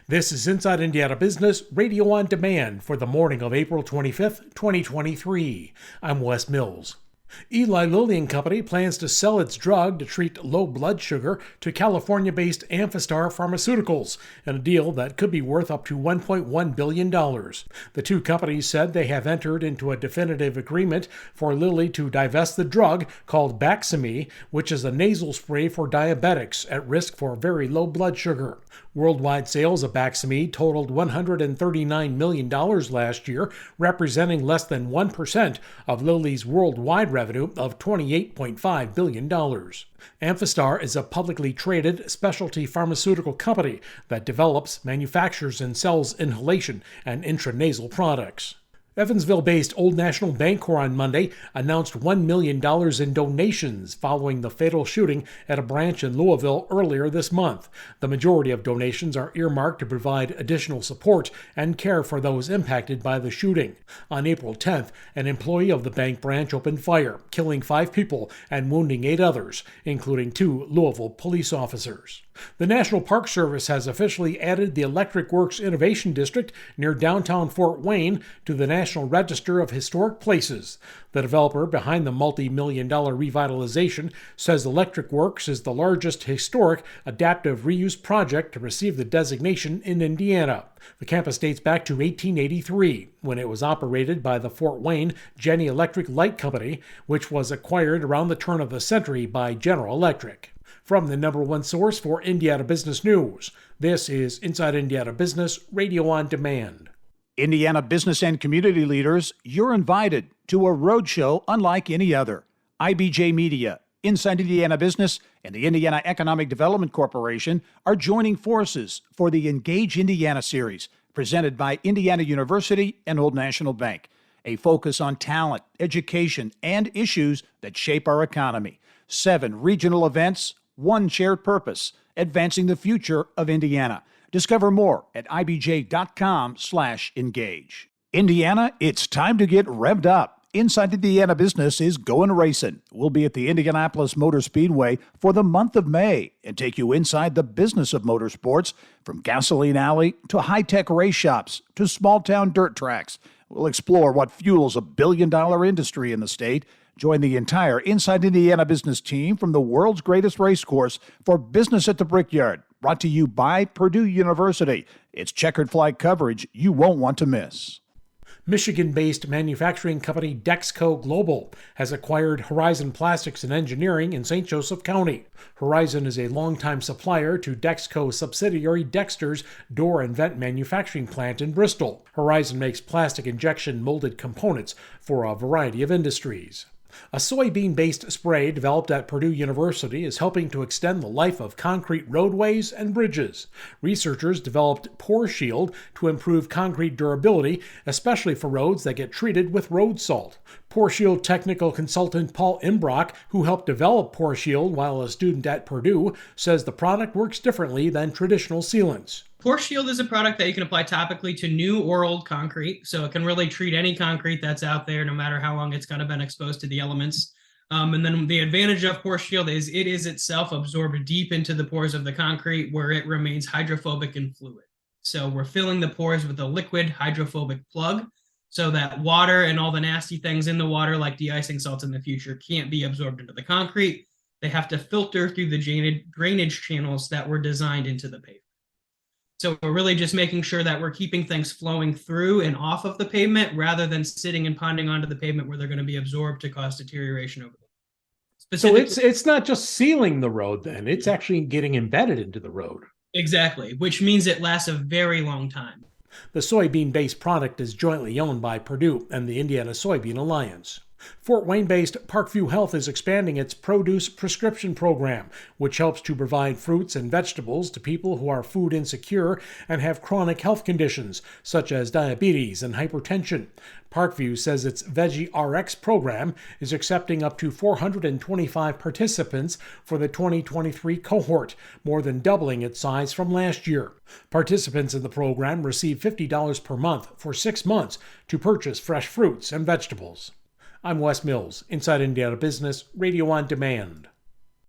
This is Inside Indiana Business Radio on Demand for the morning of April 25th, 2023. I'm Wes Mills. Eli Lilly and Company plans to sell its drug to treat low blood sugar to California-based Amphastar Pharmaceuticals in a deal that could be worth up to $1.1 billion. The two companies said they have entered into a definitive agreement for Lilly to divest the drug called Baqsimi, which is a nasal spray for diabetics at risk for very low blood sugar. Worldwide sales of Baqsimi totaled $139 million last year, representing less than 1% of Lilly's worldwide revenue of $28.5 billion. Amphastar is a publicly traded specialty pharmaceutical company that develops, manufactures, and sells inhalation and intranasal products. Evansville-based Old National Bancorp on Monday announced $1 million in donations following the fatal shooting at a branch in Louisville earlier this month. The majority of donations are earmarked to provide additional support and care for those impacted by the shooting. On April 10th, an employee of the bank branch opened fire, killing 5 people and wounding 8 others, including 2 Louisville police officers. The National Park Service has officially added the Electric Works Innovation District near downtown Fort Wayne to the National Register of Historic Places. The developer behind the multi-million-dollar revitalization says Electric Works is the largest historic adaptive reuse project to receive the designation in Indiana. The campus dates back to 1883, when it was operated by the Fort Wayne Jenny Electric Light Company, which was acquired around the turn of the century by General Electric. From the #1 source for Indiana business news, this is Inside Indiana Business Radio on Demand. Indiana business and community leaders, you're invited to a roadshow unlike any other. IBJ Media, Inside Indiana Business, and the Indiana Economic Development Corporation are joining forces for the Engage Indiana series, presented by Indiana University and Old National Bank, a focus on talent, education, and issues that shape our economy. 7 regional events, 1 shared purpose, advancing the future of Indiana. Discover more at ibj.com/engage. Indiana, it's time to get revved up. Inside Indiana Business is going racing. We'll be at the Indianapolis Motor Speedway for the month of May and take you inside the business of motorsports, from gasoline alley to high-tech race shops to small-town dirt tracks. We'll explore what fuels a billion-dollar industry in the state. Join the entire Inside Indiana Business team from the world's greatest race course for Business at the Brickyard, brought to you by Purdue University. It's checkered flag coverage you won't want to miss. Michigan-based manufacturing company Dexco Global has acquired Horizon Plastics and Engineering in St. Joseph County. Horizon is a longtime supplier to Dexco subsidiary Dexter's door and vent manufacturing plant in Bristol. Horizon makes plastic injection molded components for a variety of industries. A soybean-based spray developed at Purdue University is helping to extend the life of concrete roadways and bridges. Researchers developed Pore Shield to improve concrete durability, especially for roads that get treated with road salt. Pore Shield technical consultant Paul Imbrock, who helped develop Pore Shield while a student at Purdue, says the product works differently than traditional sealants. Pore Shield is a product that you can apply topically to new or old concrete, so it can really treat any concrete that's out there, no matter how long it's kind of been exposed to the elements. And then the advantage of Pore Shield is it is itself absorbed deep into the pores of the concrete, where it remains hydrophobic and fluid. So we're filling the pores with a liquid hydrophobic plug, so that water and all the nasty things in the water, like de-icing salts in the future, can't be absorbed into the concrete. They have to filter through the drainage channels that were designed into the pavement. So we're really just making sure that we're keeping things flowing through and off of the pavement, rather than sitting and ponding onto the pavement where they're going to be absorbed to cause deterioration over the. So it's not just sealing the road then, it's actually getting embedded into the road. Exactly, which means it lasts a very long time. The soybean-based product is jointly owned by Purdue and the Indiana Soybean Alliance. Fort Wayne-based Parkview Health is expanding its produce prescription program, which helps to provide fruits and vegetables to people who are food insecure and have chronic health conditions, such as diabetes and hypertension. Parkview says its Veggie RX program is accepting up to 425 participants for the 2023 cohort, more than doubling its size from last year. Participants in the program receive $50 per month for 6 months to purchase fresh fruits and vegetables. I'm Wes Mills, Inside Indiana Business, Radio on Demand.